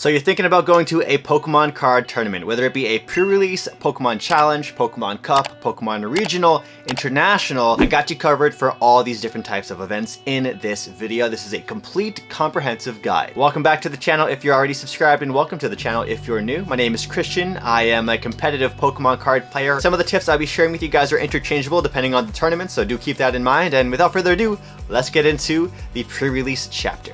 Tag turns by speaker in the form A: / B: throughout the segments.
A: So you're thinking about going to a Pokemon card tournament, whether it be a pre-release, Pokemon Challenge, Pokemon Cup, Pokemon Regional, International. I got you covered for all these different types of events in this video. This is a complete comprehensive guide. Welcome back to the channel if you're already subscribed, and welcome to the channel if you're new. My name is Christian. I am a competitive Pokemon card player. Some of the tips I'll be sharing with you guys are interchangeable depending on the tournament, so do keep that in mind. And without further ado, let's get into the pre-release chapter.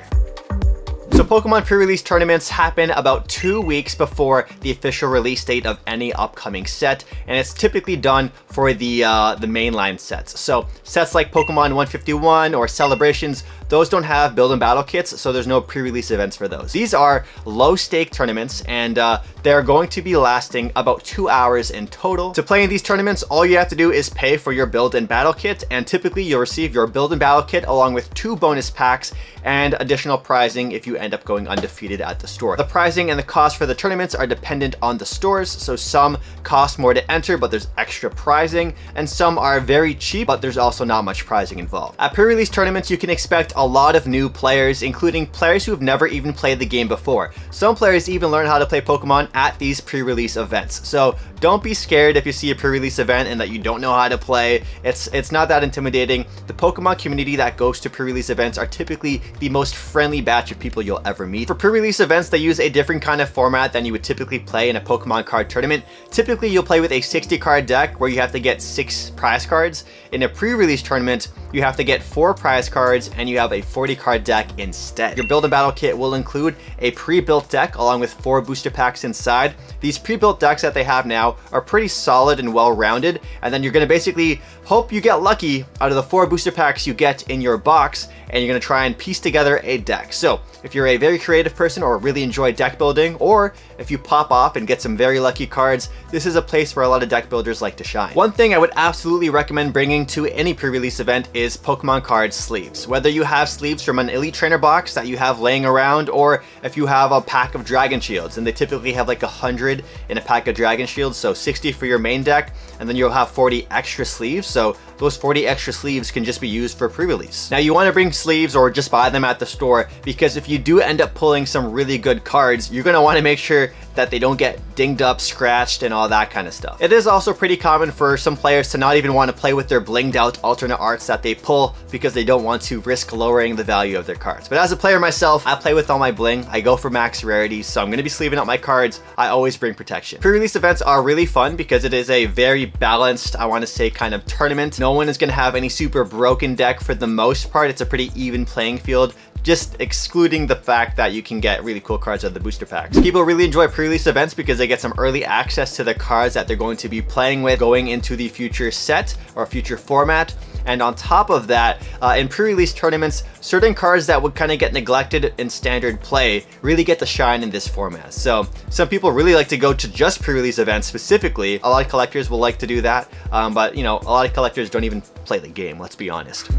A: So Pokemon pre-release tournaments happen about 2 weeks before the official release date of any upcoming set, and it's typically done for the mainline sets. So sets like Pokemon 151 or Celebrations, those don't have build and battle kits, so there's no pre-release events for those. These are low-stake tournaments, and they're going to be lasting about 2 hours in total. To play in these tournaments, all you have to do is pay for your build and battle kit, and typically you'll receive your build and battle kit along with 2 bonus packs and additional prizing if you end up going undefeated at the store. The pricing and the cost for the tournaments are dependent on the stores, so some cost more to enter but there's extra pricing, and some are very cheap but there's also not much pricing involved. At pre-release tournaments you can expect a lot of new players, including players who have never even played the game before. Some players even learn how to play Pokemon at these pre-release events, so don't be scared if you see a pre-release event and that you don't know how to play. It's not that intimidating. The Pokemon community that goes to pre-release events are typically the most friendly batch of people you'll ever meet. For pre-release events, they use a different kind of format than you would typically play in a Pokemon card tournament. Typically, you'll play with a 60 card deck where you have to get 6 prize cards. In a pre-release tournament, you have to get 4 prize cards and you have a 40 card deck instead. Your build and battle kit will include a pre-built deck along with 4 booster packs inside. These pre-built decks that they have now are pretty solid and well-rounded, and then you're going to basically hope you get lucky out of the 4 booster packs you get in your box, and you're going to try and piece together a deck. So if you're a very creative person or really enjoy deck building, or if you pop off and get some very lucky cards, this is a place where a lot of deck builders like to shine. One thing I would absolutely recommend bringing to any pre-release event is Pokemon card sleeves. Whether you have sleeves from an Elite Trainer box that you have laying around, or if you have a pack of Dragon Shields, and they typically have like 100 in a pack of Dragon Shields, so 60 for your main deck, and then you'll have 40 extra sleeves, so those 40 extra sleeves can just be used for pre-release. Now you want to bring sleeves or just buy them at the store, because if you do end up pulling some really good cards, you're going to want to make sure that they don't get dinged up, scratched, and all that kind of stuff. It is also pretty common for some players to not even want to play with their blinged out alternate arts that they pull because they don't want to risk lowering the value of their cards. But as a player myself, I play with all my bling. I go for max rarity, so I'm going to be sleeving out my cards. I always bring protection. Pre-release events are really fun because it is a very balanced, I want to say, kind of tournament. No one is going to have any super broken deck for the most part. It's a pretty even playing field, just excluding the fact that you can get really cool cards out of the booster packs. People really enjoy pre-release events because they get some early access to the cards that they're going to be playing with going into the future set or future format. And on top of that, in pre-release tournaments, certain cards that would kind of get neglected in standard play really get to shine in this format. So some people really like to go to just pre-release events specifically. A lot of collectors will like to do that, but you know, a lot of collectors don't even play the game, let's be honest.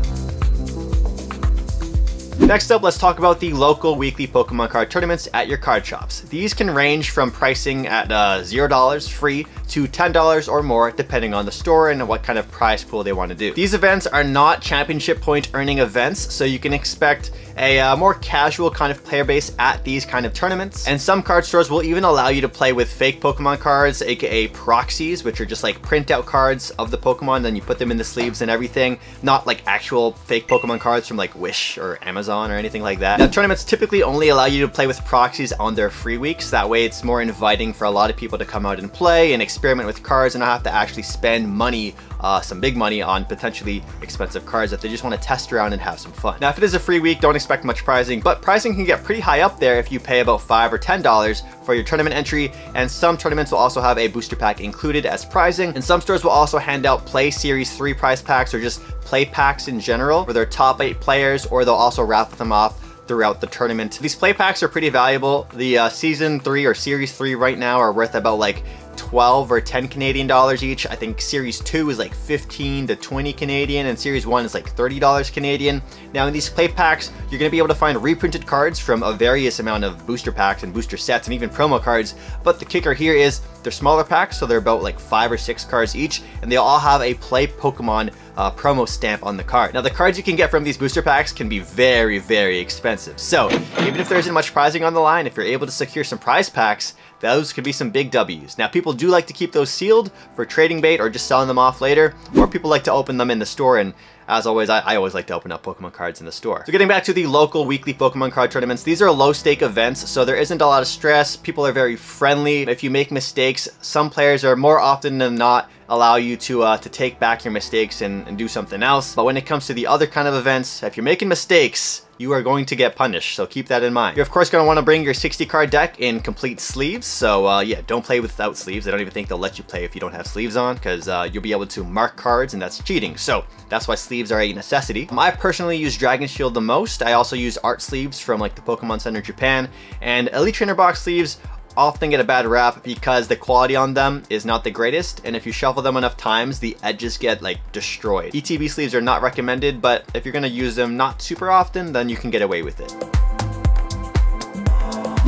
A: Next up, let's talk about the local weekly Pokemon card tournaments at your card shops. These can range from pricing at $0 free to $10 or more depending on the store and what kind of prize pool they want to do. These events are not championship point earning events, so you can expect a more casual kind of player base at these kind of tournaments. And some card stores will even allow you to play with fake Pokemon cards, aka proxies, which are just like printout cards of the Pokemon, then you put them in the sleeves and everything, not like actual fake Pokemon cards from like Wish or Amazon or anything like that. Now, tournaments typically only allow you to play with proxies on their free weeks. That way it's more inviting for a lot of people to come out and play and experiment with cards and not have to actually spend money, some big money, on potentially expensive cards if they just want to test around and have some fun. Now, if it is a free week, don't expect much pricing, but pricing can get pretty high up there if you pay about $5 or $10 for your tournament entry, and some tournaments will also have a booster pack included as pricing, and some stores will also hand out Play Series 3 prize packs or just play packs in general for their top 8 players, or they'll also raffle them off throughout the tournament. These play packs are pretty valuable. The Season 3 or Series 3 right now are worth about like 12 or 10 Canadian dollars each. I think Series 2 is like 15 to 20 Canadian, and Series 1 is like $30 Canadian. Now in these play packs, you're going to be able to find reprinted cards from a various amount of booster packs and booster sets and even promo cards, but the kicker here is they're smaller packs, so they're about like 5 or 6 cards each, and they all have a Play Pokemon promo stamp on the card. Now the cards you can get from these booster packs can be very, very expensive. So even if there isn't much prizing on the line, if you're able to secure some prize packs, those could be some big W's. Now people do like to keep those sealed for trading bait or just selling them off later, or people like to open them in the store, and as always, I always like to open up Pokemon cards in the store. So getting back to the local weekly Pokemon card tournaments, these are low stake events, so there isn't a lot of stress. People are very friendly. If you make mistakes, some players are more often than not allow you to take back your mistakes and do something else. But when it comes to the other kind of events, if you're making mistakes, you are going to get punished, so keep that in mind. You're of course going to want to bring your 60 card deck in complete sleeves, so yeah, don't play without sleeves. I don't even think they'll let you play if you don't have sleeves on, because you'll be able to mark cards, and that's cheating. So that's why sleeves are a necessity. I personally use Dragon Shield the most. I also use art sleeves from like the Pokemon Center Japan, and Elite Trainer box sleeves often get a bad rap because the quality on them is not the greatest, and if you shuffle them enough times, the edges get like destroyed. ETB sleeves are not recommended, but if you're gonna use them not super often, then you can get away with it.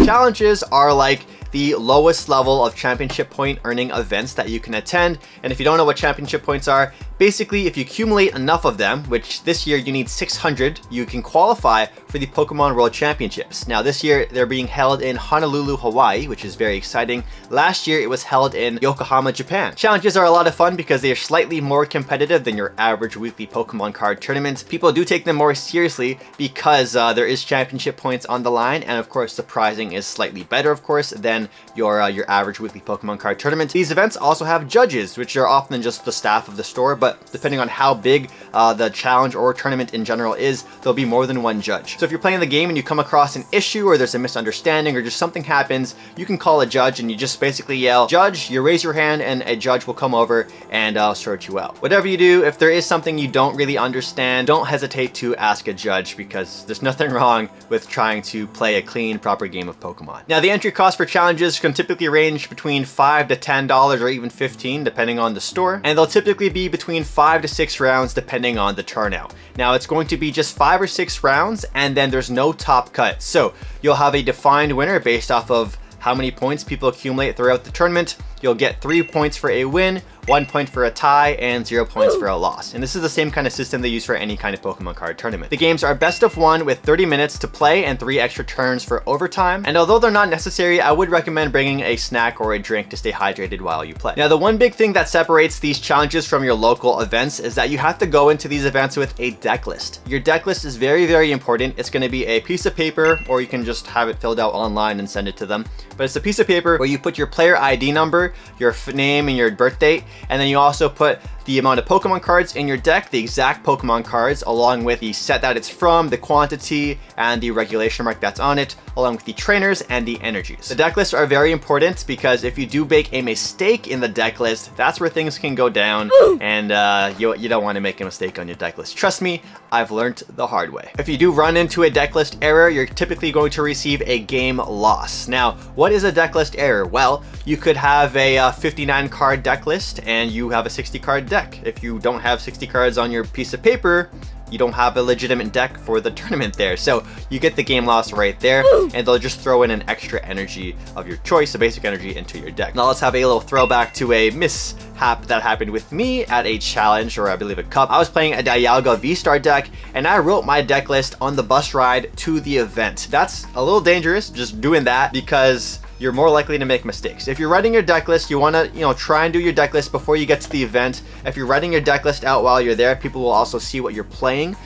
A: Challenges are like the lowest level of championship point earning events that you can attend, and if you don't know what championship points are, basically if you accumulate enough of them, which this year you need 600, you can qualify for the Pokemon World Championships. Now this year they're being held in Honolulu, Hawaii, which is very exciting. Last year it was held in Yokohama, Japan. Challenges are a lot of fun because they are slightly more competitive than your average weekly Pokemon card tournament. People do take them more seriously because there is championship points on the line, and of course the prizing is slightly better, of course, than your average weekly Pokemon card tournament. These events also have judges, which are often just the staff of the store, but depending on how big the challenge or tournament in general is, there'll be more than one judge. So if you're playing the game and you come across an issue, or there's a misunderstanding, or just something happens, you can call a judge and you just basically yell, "Judge," you raise your hand and a judge will come over and sort you out. Whatever you do, if there is something you don't really understand, don't hesitate to ask a judge, because there's nothing wrong with trying to play a clean, proper game of Pokemon. Now the entry cost for challenges can typically range between $5 to $10 or even $15 depending on the store, and they'll typically be between 5 to 6 rounds depending on the turnout. Now it's going to be just 5 or 6 rounds, and then there's no top cut, so you'll have a defined winner based off of how many points people accumulate throughout the tournament. You'll get 3 points for a win, 1 point for a tie, and 0 points for a loss. And this is the same kind of system they use for any kind of Pokemon card tournament. The games are best of 1 with 30 minutes to play and 3 extra turns for overtime. And although they're not necessary, I would recommend bringing a snack or a drink to stay hydrated while you play. Now the one big thing that separates these challenges from your local events is that you have to go into these events with a deck list. Your deck list is very, very important. It's going to be a piece of paper, or you can just have it filled out online and send it to them. But it's a piece of paper where you put your player ID number, your name, and your birth date, and then you also put the amount of Pokemon cards in your deck, the exact Pokemon cards, along with the set that it's from, the quantity, and the regulation mark that's on it, along with the trainers and the energies. The deck lists are very important because if you do make a mistake in the deck list, that's where things can go down, and you don't want to make a mistake on your deck list. Trust me, I've learned the hard way. If you do run into a deck list error, you're typically going to receive a game loss. Now, what is a deck list error? Well, you could have a 59 card deck list and you have a 60 card deck. If you don't have 60 cards on your piece of paper, you don't have a legitimate deck for the tournament there. So you get the game loss right there, and they'll just throw in an extra energy of your choice, a basic energy, into your deck. Now let's have a little throwback to a mishap that happened with me at a challenge, or I believe a cup. I was playing a Dialga V-Star deck, and I wrote my deck list on the bus ride to the event. That's a little dangerous, just doing that, because you're more likely to make mistakes. If you're writing your deck list, you want to, try and do your deck list before you get to the event. If you're writing your deck list out while you're there, people will also see what you're playing.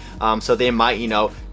A: So they might,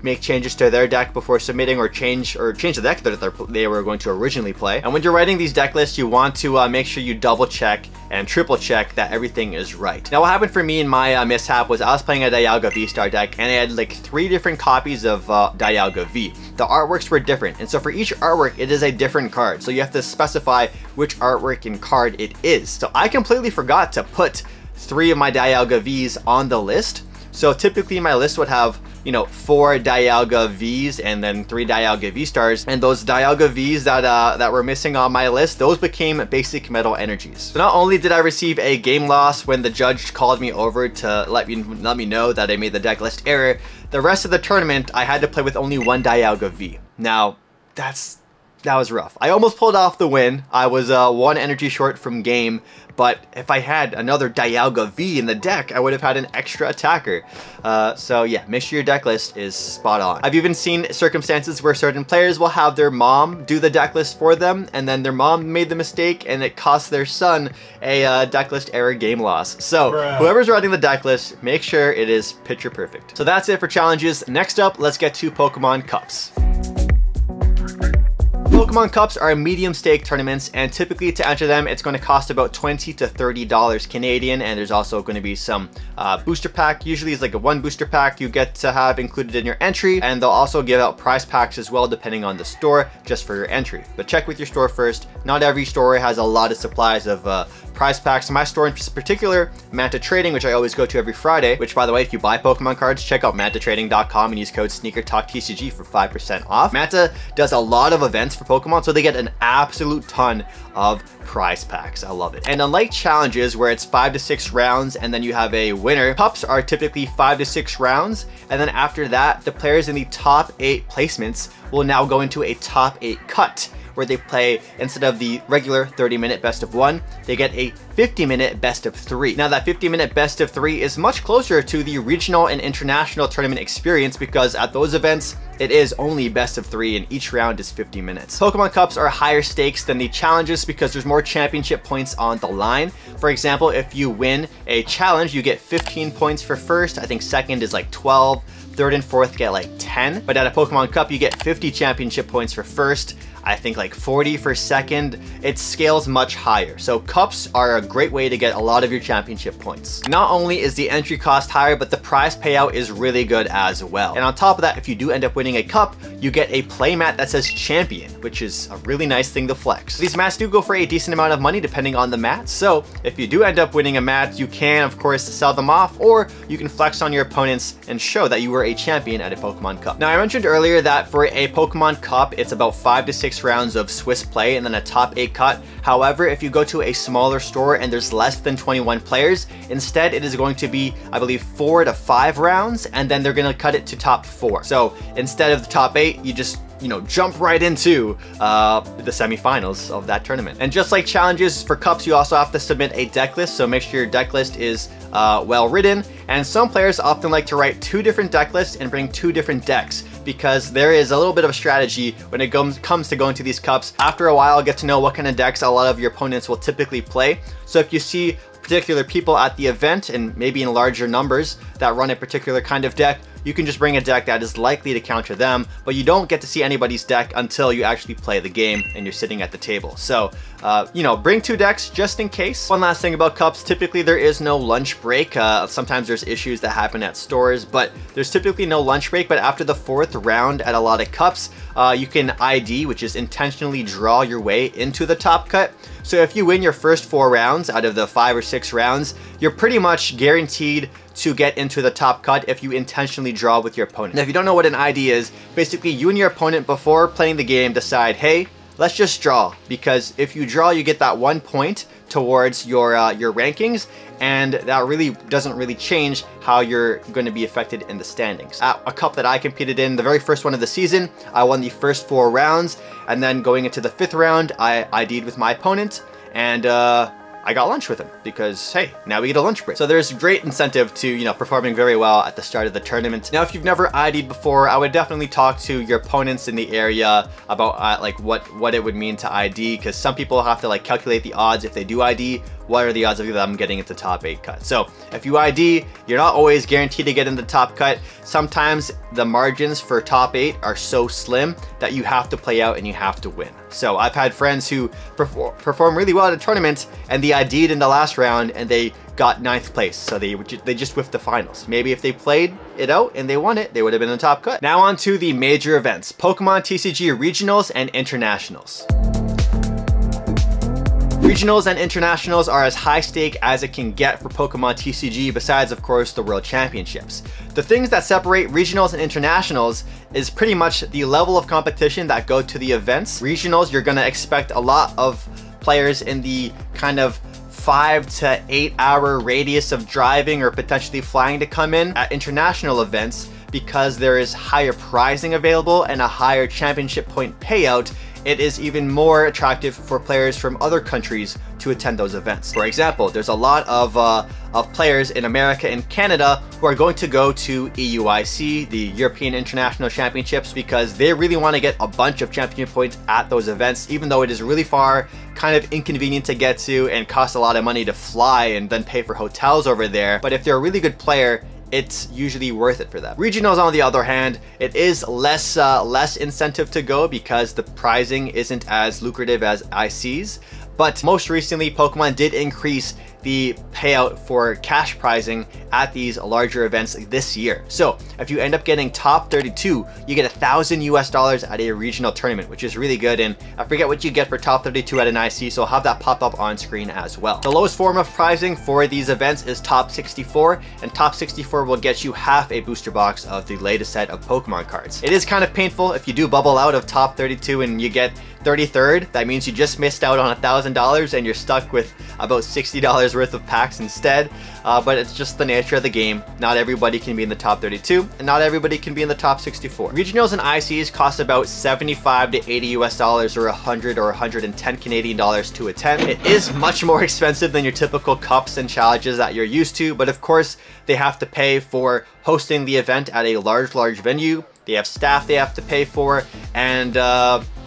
A: make changes to their deck before submitting, or change the deck that they were going to originally play. And when you're writing these deck lists, you want to make sure you double check and triple check that everything is right. Now what happened for me in my mishap was I was playing a Dialga V-Star deck, and I had like 3 different copies of Dialga V. The artworks were different, and so for each artwork it is a different card, so you have to specify which artwork and card it is. So I completely forgot to put 3 of my Dialga Vs on the list. So typically my list would have you know, 4 Dialga Vs and then 3 Dialga V-Stars, and those Dialga Vs that were missing on my list, those became basic metal energies. So not only did I receive a game loss when the judge called me over to let me know that I made the deck list error, the rest of the tournament I had to play with only 1 Dialga V. Now, that was rough. I almost pulled off the win. I was 1 energy short from game, but if I had another Dialga V in the deck, I would have had an extra attacker. So yeah, make sure your deck list is spot on. I've even seen circumstances where certain players will have their mom do the deck list for them, and then their mom made the mistake and it cost their son a deck list error game loss. So whoever's running the deck list, make sure it is picture perfect. So that's it for challenges. Next up, let's get to Pokemon Cups. Pokemon Cups are medium stake tournaments, and typically to enter them it's going to cost about $20 to $30 Canadian, and there's also going to be some booster pack. Usually it's like a 1 booster pack you get to have included in your entry, and they'll also give out prize packs as well depending on the store just for your entry. But check with your store first. Not every store has a lot of supplies of prize packs. My store in particular, Manta Trading, which I always go to every Friday, which by the way, if you buy Pokemon cards, check out mantatrading.com and use code SneakerTalkTCG for 5% off. Manta does a lot of events for Pokemon, so they get an absolute ton of prize packs. I love it. And unlike challenges where it's 5 to 6 rounds and then you have a winner, cups are typically 5 to 6 rounds, and then after that, the players in the top 8 placements will now go into a top 8 cut, where they play, instead of the regular 30-minute best of 1, they get a 50-minute best of 3. Now that 50-minute best of 3 is much closer to the regional and international tournament experience, because at those events, it is only best of 3 and each round is 50 minutes. Pokemon Cups are higher stakes than the challenges because there's more championship points on the line. For example, if you win a challenge, you get 15 points for first. I think second is like 12. Third and fourth get like 10. But at a Pokemon Cup, you get 50 championship points for first. I think like 40 for second. It scales much higher. So cups are a great way to get a lot of your championship points. Not only is the entry cost higher, but the prize payout is really good as well. And on top of that, if you do end up winning a cup, you get a playmat that says champion, which is a really nice thing to flex. These mats do go for a decent amount of money depending on the mat. So if you do end up winning a mat, you can of course sell them off, or you can flex on your opponents and show that you were a champion at a Pokemon Cup. Now I mentioned earlier that for a Pokemon Cup, it's about 5 to 6 rounds of Swiss play and then a top 8 cut. However, if you go to a smaller store and there's less than 21 players, instead it is going to be, I believe, 4 to 5 rounds, and then they're going to cut it to top 4. So instead of the top 8, you just, you know, jump right into the semifinals of that tournament. And just like challenges, for cups you also have to submit a deck list, so make sure your deck list is well written. And some players often like to write 2 different deck lists and bring 2 different decks, because there is a little bit of a strategy when it comes to going to these cups. After a while, get to know what kind of decks a lot of your opponents will typically play. So if you see particular people at the event, and maybe in larger numbers, that run a particular kind of deck, you can just bring a deck that is likely to counter them, but you don't get to see anybody's deck until you actually play the game and you're sitting at the table. So, you know, bring 2 decks just in case. One last thing about cups, typically there is no lunch break. Sometimes there's issues that happen at stores, but there's typically no lunch break. But after the 4th round at a lot of cups, you can ID, which is intentionally draw your way into the top cut. So if you win your first 4 rounds out of the 5 or 6 rounds, you're pretty much guaranteed to get into the top cut if you intentionally draw with your opponent. Now, if you don't know what an ID is, basically you and your opponent before playing the game decide, hey, let's just draw, because if you draw, you get that 1 point towards your rankings, and that really doesn't really change how you're going to be affected in the standings. At a cup that I competed in, the very first one of the season, I won the first 4 rounds, and then going into the 5th round, I ID'd with my opponent, and I got lunch with him because, hey, now we get a lunch break. So there's great incentive to, you know, performing very well at the start of the tournament. Now, if you've never ID'd before, I would definitely talk to your opponents in the area about like what it would mean to ID, because some people have to like calculate the odds if they do ID. What are the odds of them getting into top 8 cut? So if you ID, you're not always guaranteed to get in the top cut. Sometimes the margins for top 8 are so slim that you have to play out and you have to win. So I've had friends who perform really well at a tournament and they ID'd in the last round and they got 9th place. So they just whiffed the finals. Maybe if they played it out and they won it, they would have been in the top cut. Now on to the major events, Pokemon TCG Regionals and Internationals. Regionals and internationals are as high stake as it can get for Pokemon TCG, besides of course the World Championships. The things that separate regionals and internationals is pretty much the level of competition that go to the events. Regionals, you're gonna expect a lot of players in the kind of 5 to 8 hour radius of driving or potentially flying to come in. At international events, because there is higher prizing available and a higher championship point payout, it is even more attractive for players from other countries to attend those events. For example, there's a lot of players in America and Canada who are going to go to EUIC, the European International Championships, because they really want to get a bunch of championship points at those events, even though it is really far, kind of inconvenient to get to, and costs a lot of money to fly and then pay for hotels over there. But if they're a really good player, it's usually worth it for them. Regionals, on the other hand, it is less incentive to go because the prizing isn't as lucrative as ICs. But most recently, Pokemon did increase the payout for cash prizing at these larger events this year. So if you end up getting top 32, you get $1,000 at a regional tournament, which is really good. And I forget what you get for top 32 at an IC, so I'll have that pop up on screen as well. The lowest form of prizing for these events is top 64, and top 64 will get you half a booster box of the latest set of Pokemon cards. It is kind of painful if you do bubble out of top 32 and you get 33rd. That means you just missed out on $1,000 and you're stuck with about $60 worth of packs instead. But it's just the nature of the game. Not everybody can be in the top 32 and not everybody can be in the top 64. Regionals and ICs cost about $75 to $80 or 100 or 110 Canadian dollars to attend. It is much more expensive than your typical cups and challenges that you're used to, but of course they have to pay for hosting the event at a large venue. They have staff they have to pay for, and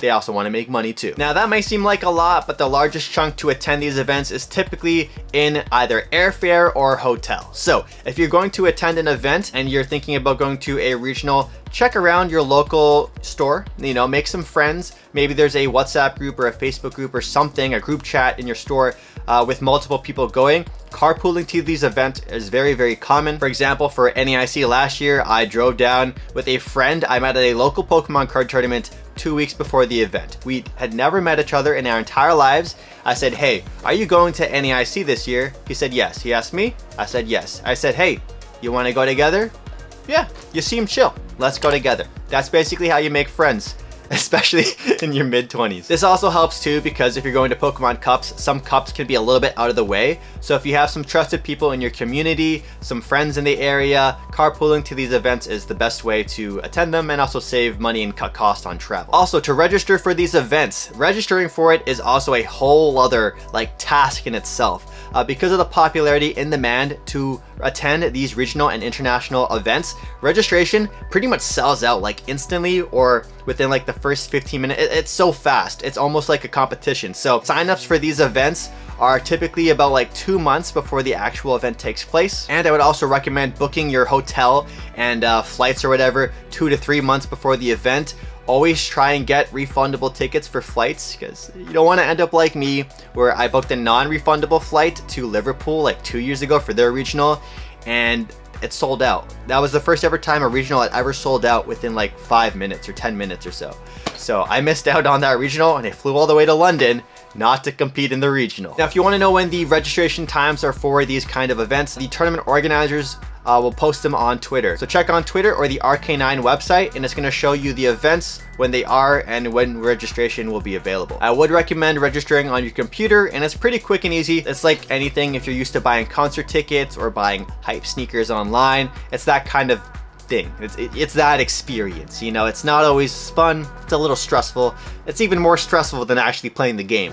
A: they also want to make money too. Now that might seem like a lot, but the largest chunk to attend these events is typically in either airfare or hotel. So if you're going to attend an event and you're thinking about going to a regional, check around your local store, you know, make some friends. Maybe there's a WhatsApp group or a Facebook group or something, a group chat in your store with multiple people going. Carpooling to these events is very common. For example, for NEIC last year, I drove down with a friend I met at a local Pokemon card tournament 2 weeks before the event. We had never met each other in our entire lives. I said, hey, are you going to NEIC this year? He said, yes. He asked me. I said, yes. I said, hey, you want to go together? Yeah, you seem chill. Let's go together. That's basically how you make friends, especially in your mid-20s. This also helps too, because if you're going to Pokemon Cups, some cups can be a little bit out of the way. So if you have some trusted people in your community, some friends in the area, carpooling to these events is the best way to attend them and also save money and cut costs on travel. Also, to register for these events, registering for it is also a whole other task in itself. Because of the popularity and demand to attend these regional and international events, registration pretty much sells out instantly or within the first 15 minutes. It's so fast. It's almost like a competition. So signups for these events are typically about 2 months before the actual event takes place. And I would also recommend booking your hotel and flights or whatever 2 to 3 months before the event. Always try and get refundable tickets for flights, because you don't want to end up like me, where I booked a non-refundable flight to Liverpool 2 years ago for their regional, and it sold out. That was the first ever time a regional had ever sold out within 5 minutes or 10 minutes or so. So I missed out on that regional and I flew all the way to London not to compete in the regional. Now, if you want to know when the registration times are for these kind of events, the tournament organizers will post them on Twitter. So check on Twitter or the RK9 website, and it's going to show you the events, when they are, and when registration will be available. I would recommend registering on your computer, and it's pretty quick and easy. It's like anything if you're used to buying concert tickets or buying hype sneakers online. It's that kind of thing. It's that experience, you know. It's not always fun. It's a little stressful. It's even more stressful than actually playing the game.